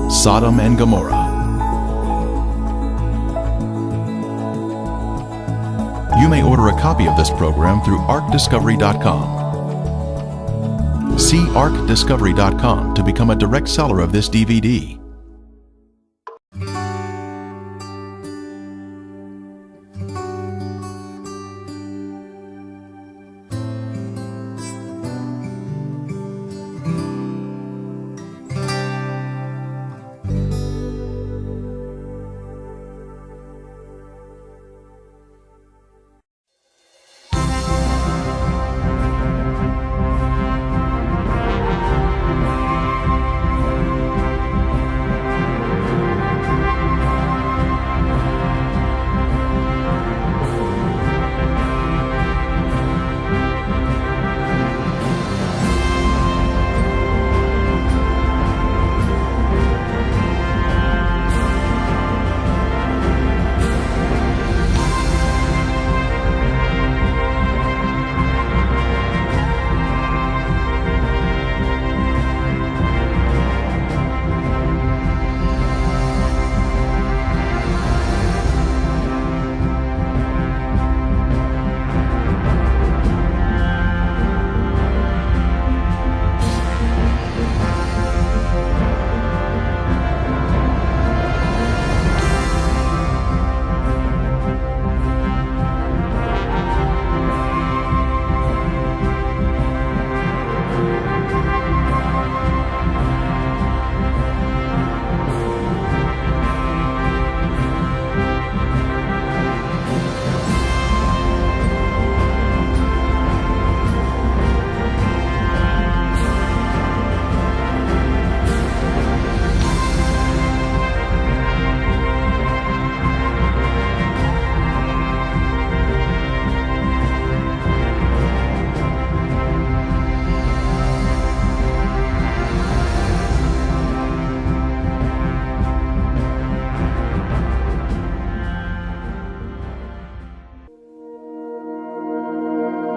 Sodom and Gomorrah. You may order a copy of this program through arcdiscovery.com. See arcdiscovery.com to become a direct seller of this DVD.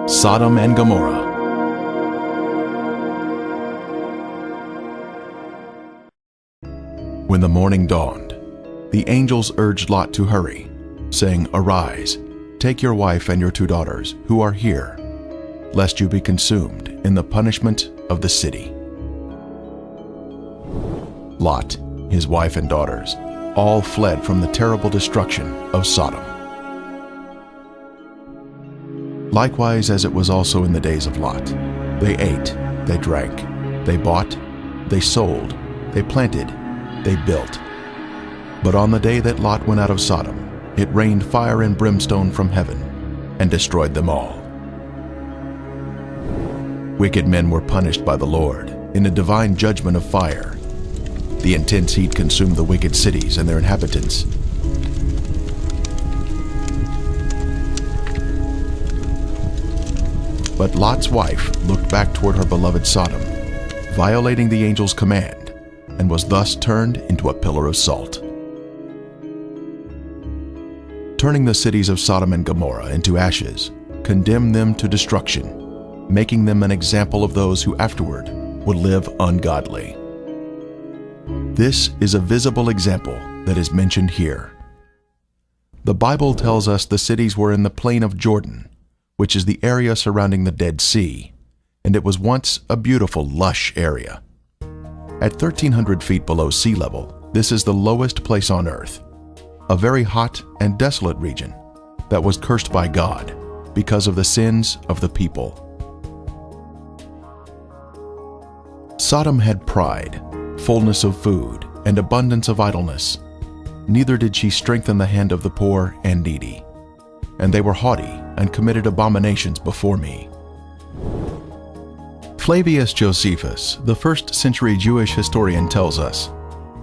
Sodom and Gomorrah. When the morning dawned, the angels urged Lot to hurry, saying, "Arise, take your wife and your 2 daughters, who are here, lest you be consumed in the punishment of the city." Lot, his wife and daughters, all fled from the terrible destruction of Sodom. Likewise, as it was also in the days of Lot, they ate, they drank, they bought, they sold, they planted, they built. But on the day that Lot went out of Sodom, it rained fire and brimstone from heaven and destroyed them all. Wicked men were punished by the Lord in a divine judgment of fire. The intense heat consumed the wicked cities and their inhabitants. But Lot's wife looked back toward her beloved Sodom, violating the angel's command, and was thus turned into a pillar of salt. Turning the cities of Sodom and Gomorrah into ashes, condemned them to destruction, making them an example of those who afterward would live ungodly. This is a visible example that is mentioned here. The Bible tells us the cities were in the plain of Jordan, which is the area surrounding the Dead Sea, and it was once a beautiful, lush area. At 1,300 feet below sea level, this is the lowest place on earth, a very hot and desolate region that was cursed by God because of the sins of the people. Sodom had pride, fullness of food, and abundance of idleness. Neither did she strengthen the hand of the poor and needy. And they were haughty and committed abominations before me. Flavius Josephus, the 1st century Jewish historian, tells us,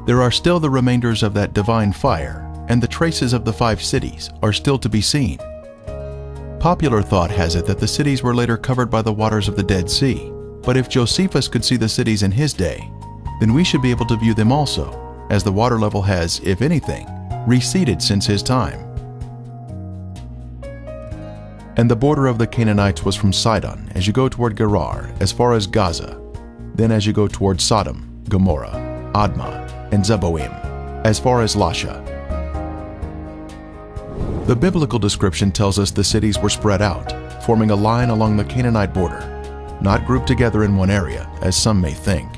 "There are still the remainders of that divine fire, and the traces of the 5 cities are still to be seen." Popular thought has it that the cities were later covered by the waters of the Dead Sea, but if Josephus could see the cities in his day, then we should be able to view them also, as the water level has, if anything, receded since his time. And the border of the Canaanites was from Sidon as you go toward Gerar as far as Gaza, then as you go toward Sodom, Gomorrah, Admah, and Zeboim, as far as Lasha. The biblical description tells us the cities were spread out, forming a line along the Canaanite border, not grouped together in one area, as some may think.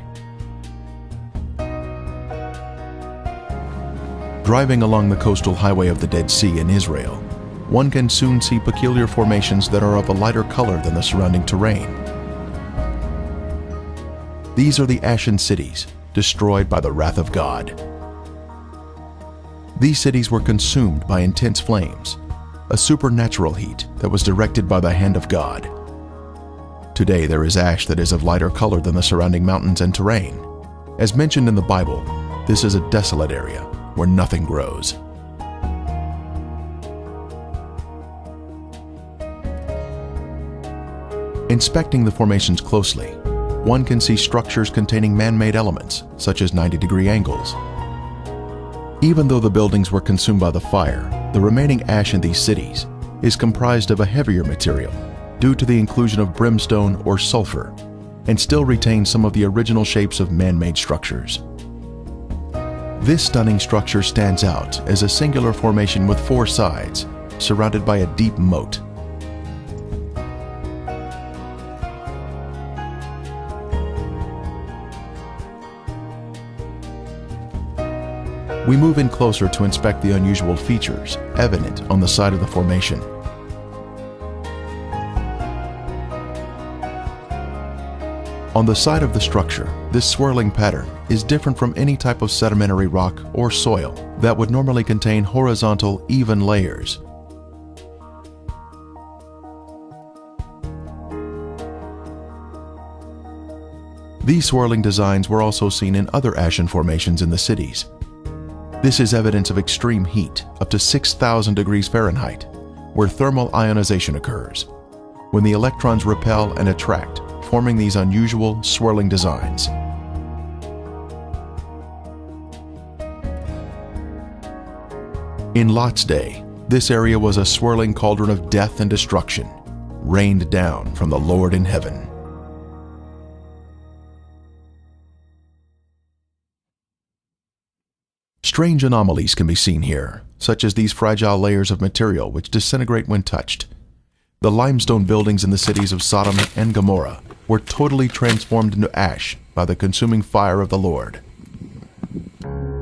Driving along the coastal highway of the Dead Sea in Israel, one can soon see peculiar formations that are of a lighter color than the surrounding terrain. These are the Ashen cities, destroyed by the wrath of God. These cities were consumed by intense flames, a supernatural heat that was directed by the hand of God. Today there is ash that is of lighter color than the surrounding mountains and terrain. As mentioned in the Bible, this is a desolate area where nothing grows. Inspecting the formations closely, one can see structures containing man-made elements, such as 90-degree angles. Even though the buildings were consumed by the fire, the remaining ash in these cities is comprised of a heavier material due to the inclusion of brimstone or sulfur, and still retains some of the original shapes of man-made structures. This stunning structure stands out as a singular formation with 4 sides, surrounded by a deep moat. We move in closer to inspect the unusual features evident on the side of the formation. On the side of the structure, this swirling pattern is different from any type of sedimentary rock or soil that would normally contain horizontal, even layers. These swirling designs were also seen in other ashen formations in the cities. This is evidence of extreme heat, up to 6,000 degrees Fahrenheit, where thermal ionization occurs, when the electrons repel and attract, forming these unusual, swirling designs. In Lot's day, this area was a swirling cauldron of death and destruction, rained down from the Lord in heaven. Strange anomalies can be seen here, such as these fragile layers of material which disintegrate when touched. The limestone buildings in the cities of Sodom and Gomorrah were totally transformed into ash by the consuming fire of the Lord.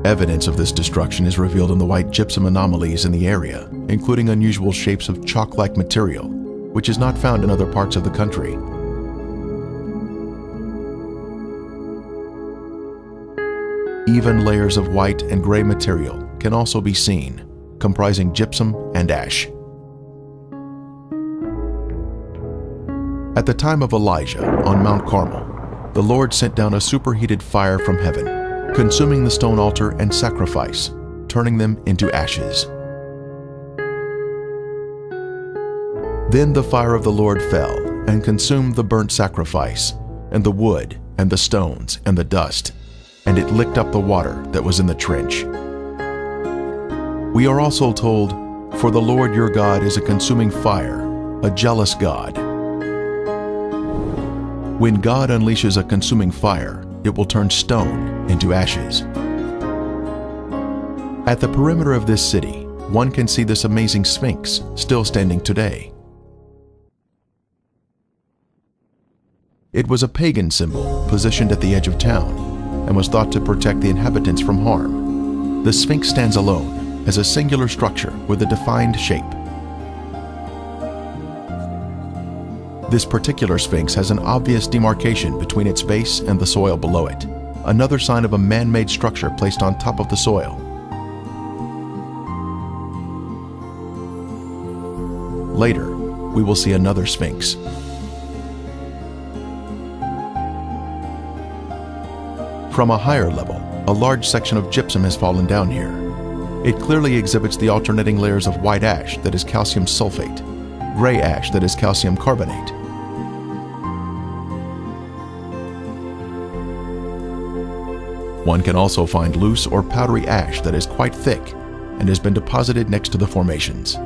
Evidence of this destruction is revealed in the white gypsum anomalies in the area, including unusual shapes of chalk-like material, which is not found in other parts of the country. Even layers of white and gray material can also be seen, comprising gypsum and ash. At the time of Elijah on Mount Carmel, the Lord sent down a superheated fire from heaven, consuming the stone altar and sacrifice, turning them into ashes. Then the fire of the Lord fell and consumed the burnt sacrifice, and the wood, and the stones, and the dust, and it licked up the water that was in the trench. We are also told, "For the Lord your God is a consuming fire, a jealous God." When God unleashes a consuming fire, it will turn stone into ashes. At the perimeter of this city, one can see this amazing Sphinx still standing today. It was a pagan symbol positioned at the edge of town, and was thought to protect the inhabitants from harm. The Sphinx stands alone as a singular structure with a defined shape. This particular Sphinx has an obvious demarcation between its base and the soil below it, another sign of a man-made structure placed on top of the soil. Later, we will see another Sphinx. From a higher level, a large section of gypsum has fallen down here. It clearly exhibits the alternating layers of white ash that is calcium sulfate, gray ash that is calcium carbonate. One can also find loose or powdery ash that is quite thick and has been deposited next to the formations.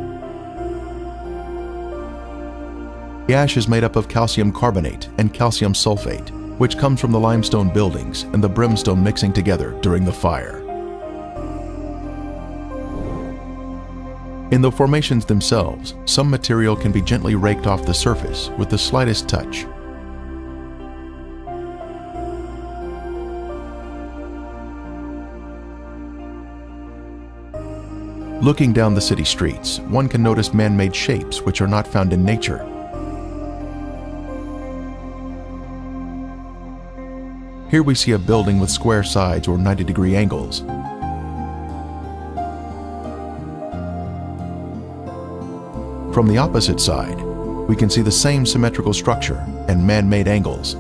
The ash is made up of calcium carbonate and calcium sulfate, which comes from the limestone buildings and the brimstone mixing together during the fire. In the formations themselves, some material can be gently raked off the surface with the slightest touch. Looking down the city streets, one can notice man-made shapes which are not found in nature. Here we see a building with square sides or 90-degree angles. From the opposite side, we can see the same symmetrical structure and man-made angles.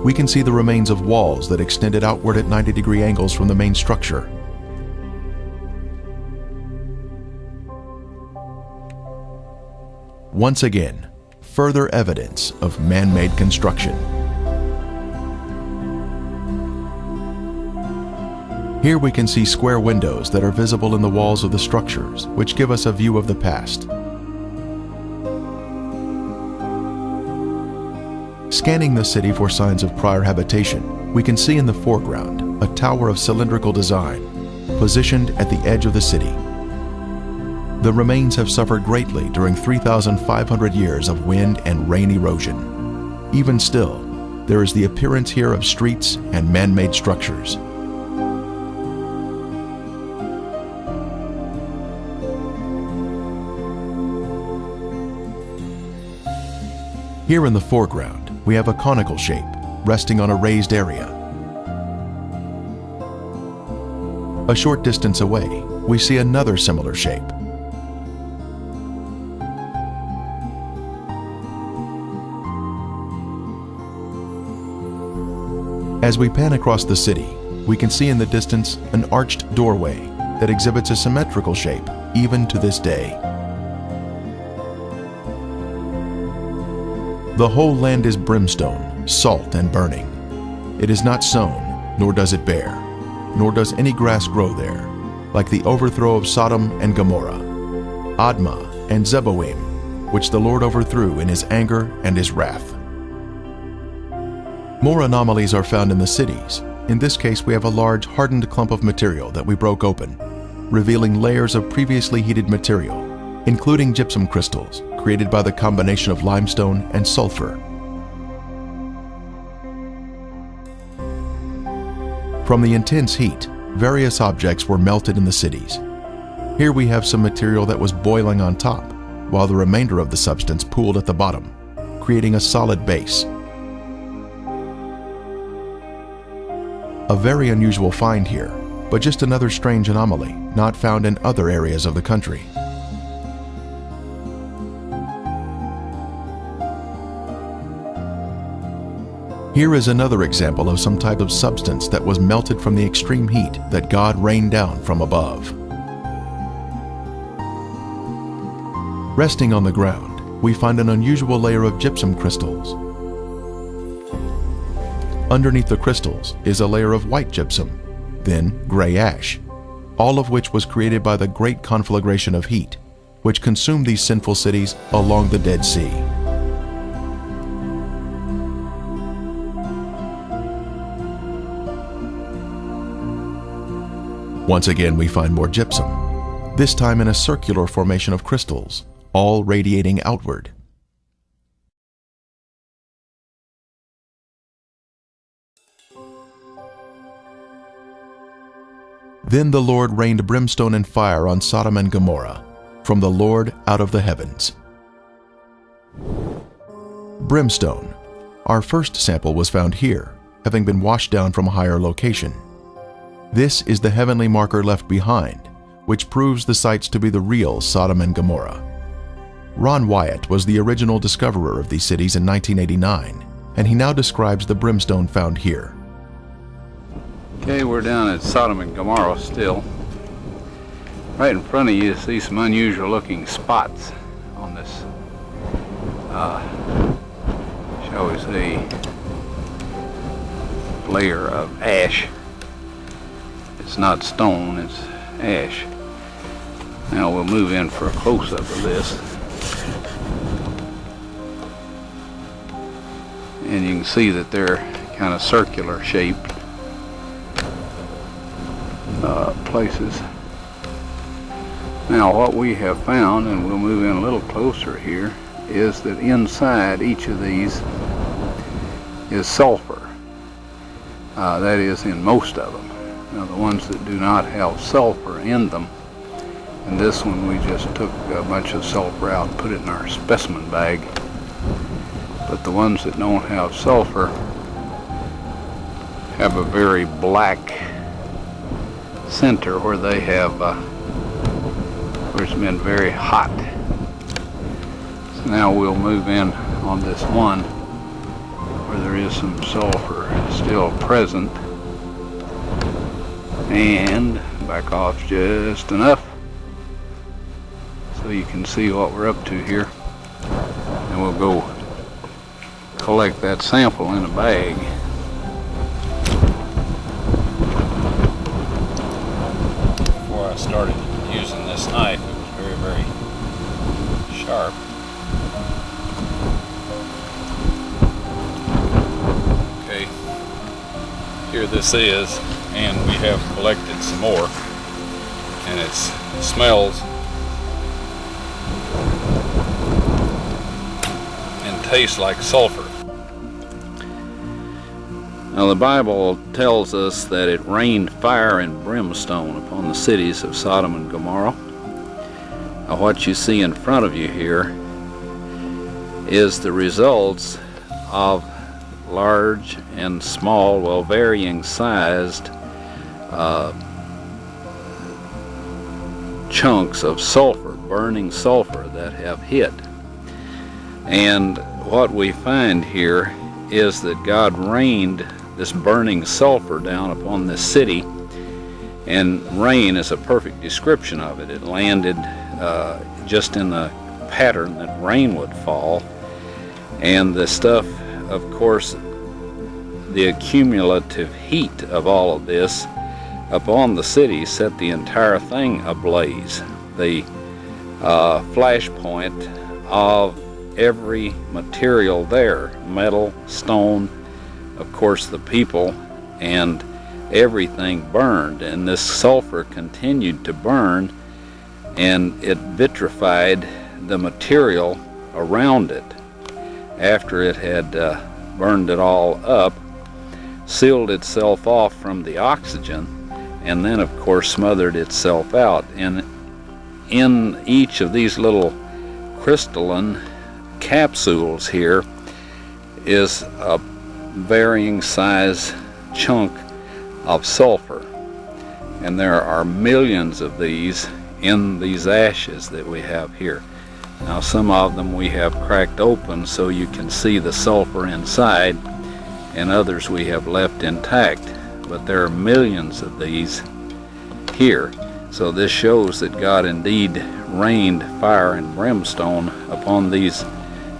We can see the remains of walls that extended outward at 90-degree angles from the main structure. Once again, further evidence of man-made construction. Here we can see square windows that are visible in the walls of the structures, which give us a view of the past. Scanning the city for signs of prior habitation, we can see in the foreground a tower of cylindrical design, positioned at the edge of the city. The remains have suffered greatly during 3,500 years of wind and rain erosion. Even still, there is the appearance here of streets and man-made structures. Here in the foreground, we have a conical shape resting on a raised area. A short distance away, we see another similar shape. As we pan across the city, we can see in the distance an arched doorway that exhibits a symmetrical shape even to this day. The whole land is brimstone, salt and burning. It is not sown, nor does it bear, nor does any grass grow there, like the overthrow of Sodom and Gomorrah, Admah and Zeboim, which the Lord overthrew in his anger and his wrath. More anomalies are found in the cities. In this case, we have a large hardened clump of material that we broke open, revealing layers of previously heated material, including gypsum crystals, created by the combination of limestone and sulfur. From the intense heat, various objects were melted in the cities. Here we have some material that was boiling on top, while the remainder of the substance pooled at the bottom, creating a solid base. A very unusual find here, but just another strange anomaly not found in other areas of the country. Here is another example of some type of substance that was melted from the extreme heat that God rained down from above. Resting on the ground, we find an unusual layer of gypsum crystals. Underneath the crystals is a layer of white gypsum, then gray ash, all of which was created by the great conflagration of heat, which consumed these sinful cities along the Dead Sea. Once again, we find more gypsum, this time in a circular formation of crystals, all radiating outward. Then the Lord rained brimstone and fire on Sodom and Gomorrah, from the Lord out of the heavens. Brimstone. Our first sample was found here, having been washed down from a higher location. This is the heavenly marker left behind, which proves the sites to be the real Sodom and Gomorrah. Ron Wyatt was the original discoverer of these cities in 1989, and he now describes the brimstone found here. Okay, we're down at Sodom and Gomorrah still. Right in front of you see some unusual looking spots on this, shall we say, layer of ash. It's not stone, it's ash. Now we'll move in for a close-up of this. And you can see that they're kind of circular shaped places. Now what we have found, and we'll move in a little closer here, is that inside each of these is sulfur. That is in most of them. Now the ones that do not have sulfur in them, and this one we just took a bunch of sulfur out and put it in our specimen bag. But the ones that don't have sulfur have a very black center where they have where it's been very hot. So now we'll move in on this one where there is some sulfur still present, and back off just enough so you can see what we're up to here, and we'll go collect that sample in a bag. Before I started using this knife, it was very, very sharp. Okay, here this is, and we have collected some more, and it smells and tastes like sulfur. Now the Bible tells us that it rained fire and brimstone upon the cities of Sodom and Gomorrah. Now what you see in front of you here is the results of large and small, well, varying sized chunks of sulfur, burning sulfur that have hit. And what we find here is that God rained this burning sulfur down upon this city, and rain is a perfect description of it. It landed just in the pattern that rain would fall, and the stuff, of course, the accumulative heat of all of this upon the city set the entire thing ablaze. The flashpoint of every material there, metal, stone, of course the people, and everything burned, and this sulfur continued to burn, and it vitrified the material around it after it had burned it all up, sealed itself off from the oxygen, and then of course smothered itself out. And in each of these little crystalline capsules here is a varying size chunk of sulfur, and there are millions of these in these ashes that we have here. Now some of them we have cracked open so you can see the sulfur inside, and others we have left intact, but there are millions of these here. So this shows that God indeed rained fire and brimstone upon these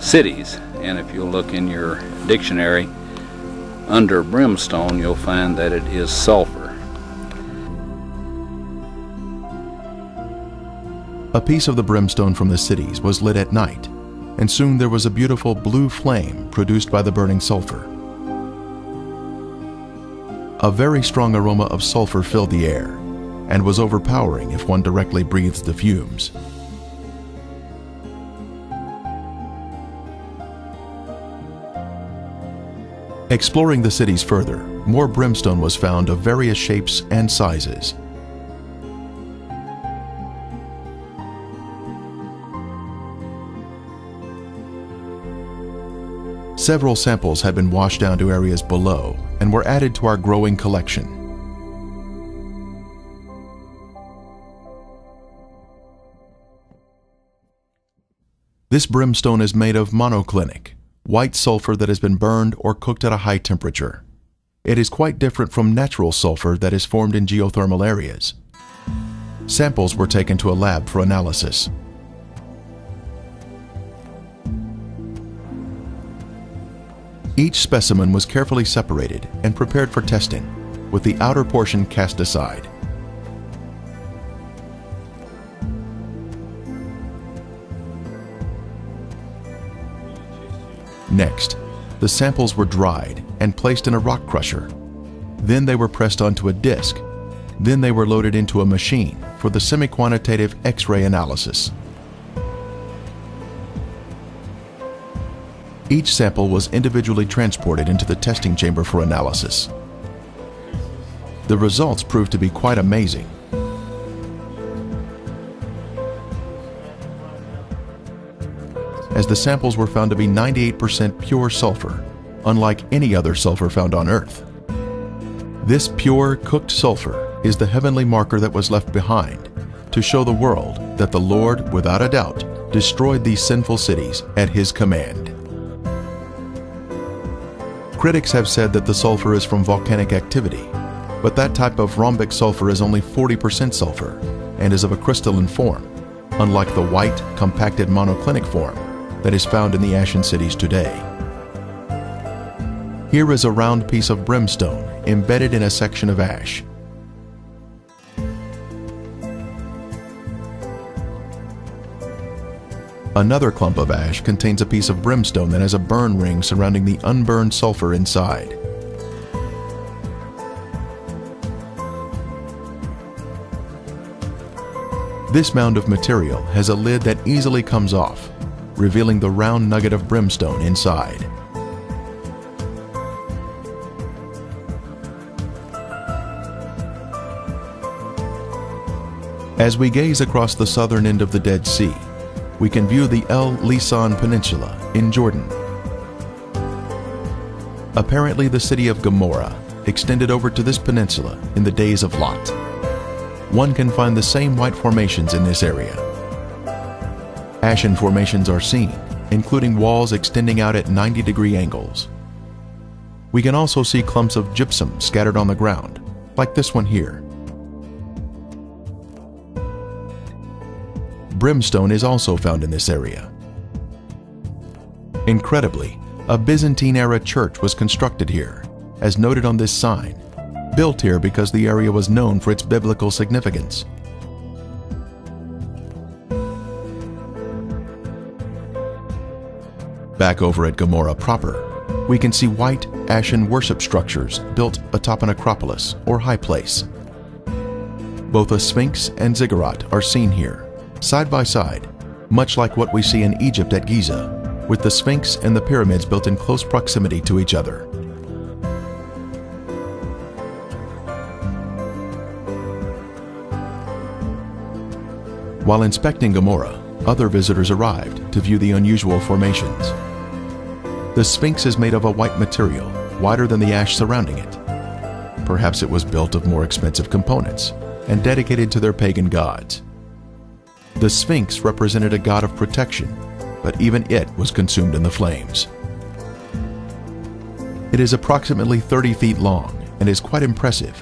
cities. And if you look in your dictionary under brimstone, you'll find that it is sulfur. A piece of the brimstone from the cities was lit at night, and soon there was a beautiful blue flame produced by the burning sulfur. A very strong aroma of sulfur filled the air, and was overpowering if one directly breathed the fumes. Exploring the cities further, more brimstone was found of various shapes and sizes. Several samples had been washed down to areas below and were added to our growing collection. This brimstone is made of monoclinic, white sulfur that has been burned or cooked at a high temperature. It is quite different from natural sulfur that is formed in geothermal areas. Samples were taken to a lab for analysis. Each specimen was carefully separated and prepared for testing, with the outer portion cast aside. Next, the samples were dried and placed in a rock crusher. Then they were pressed onto a disc. Then they were loaded into a machine for the semi-quantitative X-ray analysis. Each sample was individually transported into the testing chamber for analysis. The results proved to be quite amazing. As the samples were found to be 98% pure sulfur, unlike any other sulfur found on Earth. This pure, cooked sulfur is the heavenly marker that was left behind to show the world that the Lord, without a doubt, destroyed these sinful cities at His command. Critics have said that the sulfur is from volcanic activity, but that type of rhombic sulfur is only 40% sulfur and is of a crystalline form, unlike the white, compacted monoclinic form that is found in the ashen cities today. Here is a round piece of brimstone embedded in a section of ash. Another clump of ash contains a piece of brimstone that has a burn ring surrounding the unburned sulfur inside. This mound of material has a lid that easily comes off, revealing the round nugget of brimstone inside. As we gaze across the southern end of the Dead Sea, we can view the El Lisan Peninsula in Jordan. Apparently, the city of Gomorrah extended over to this peninsula in the days of Lot. One can find the same white formations in this area. Ashen formations are seen, including walls extending out at 90-degree angles. We can also see clumps of gypsum scattered on the ground, like this one here. Brimstone is also found in this area. Incredibly, a Byzantine-era church was constructed here, as noted on this sign, built here because the area was known for its biblical significance. Back over at Gomorrah proper, we can see white, ashen worship structures built atop an acropolis or high place. Both a sphinx and ziggurat are seen here, side by side, much like what we see in Egypt at Giza, with the Sphinx and the pyramids built in close proximity to each other. While inspecting Gomorrah, other visitors arrived to view the unusual formations. The Sphinx is made of a white material, whiter than the ash surrounding it. Perhaps it was built of more expensive components and dedicated to their pagan gods. The Sphinx represented a god of protection, but even it was consumed in the flames. It is approximately 30 feet long and is quite impressive,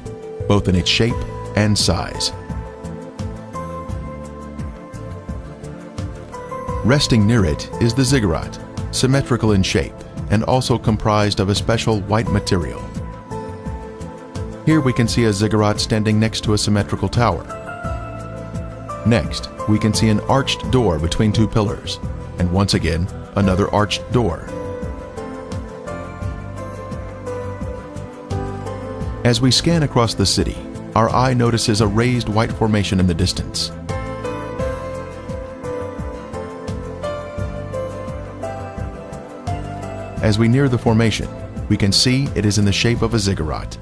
both in its shape and size. Resting near it is the ziggurat, symmetrical in shape and also comprised of a special white material. Here we can see a ziggurat standing next to a symmetrical tower. Next, we can see an arched door between two pillars, and once again, another arched door. As we scan across the city, our eye notices a raised white formation in the distance. As we near the formation, we can see it is in the shape of a ziggurat.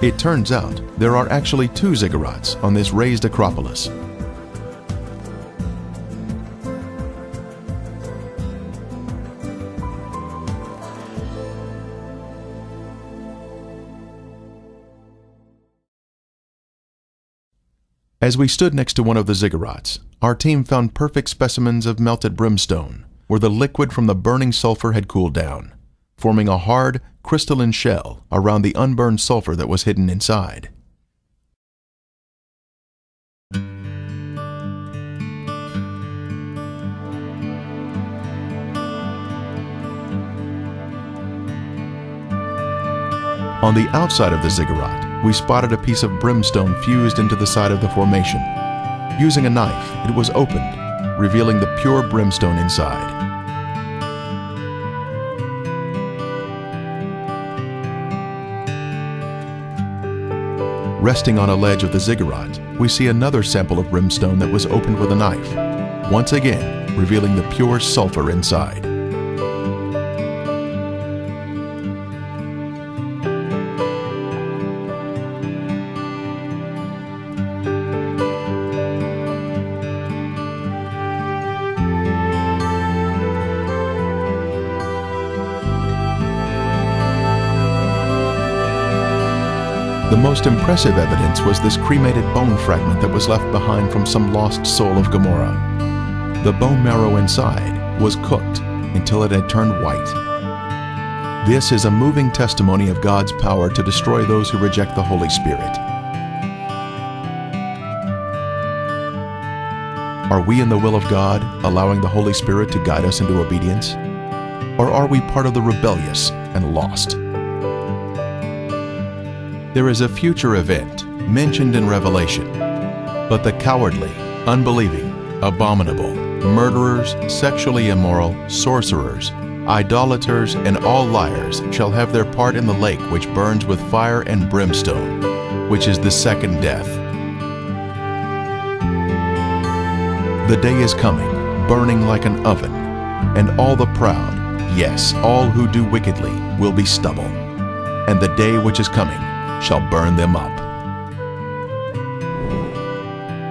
It turns out there are actually two ziggurats on this raised acropolis. As we stood next to one of the ziggurats, our team found perfect specimens of melted brimstone, where the liquid from the burning sulfur had cooled down, forming a hard, crystalline shell around the unburned sulfur that was hidden inside. On the outside of the ziggurat, we spotted a piece of brimstone fused into the side of the formation. Using a knife, it was opened, revealing the pure brimstone inside. Resting on a ledge of the ziggurat, we see another sample of brimstone that was opened with a knife, once again revealing the pure sulfur inside. The most impressive evidence was this cremated bone fragment that was left behind from some lost soul of Gomorrah. The bone marrow inside was cooked until it had turned white. This is a moving testimony of God's power to destroy those who reject the Holy Spirit. Are we in the will of God, allowing the Holy Spirit to guide us into obedience? Or are we part of the rebellious and lost? There is a future event mentioned in Revelation, but the cowardly, unbelieving, abominable, murderers, sexually immoral, sorcerers, idolaters, and all liars shall have their part in the lake which burns with fire and brimstone, which is the second death. The day is coming, burning like an oven, and all the proud, yes, all who do wickedly, will be stubble, and the day which is coming shall burn them up.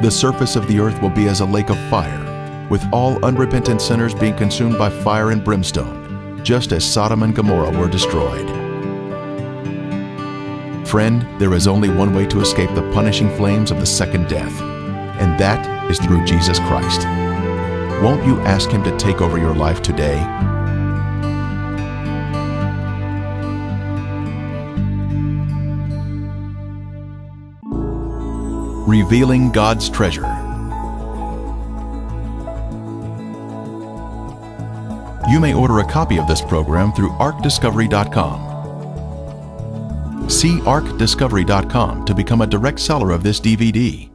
The surface of the earth will be as a lake of fire, with all unrepentant sinners being consumed by fire and brimstone, just as Sodom and Gomorrah were destroyed. Friend, there is only one way to escape the punishing flames of the second death, and that is through Jesus Christ. Won't you ask Him to take over your life today? Revealing God's treasure. You may order a copy of this program through arcdiscovery.com. See arcdiscovery.com to become a direct seller of this DVD.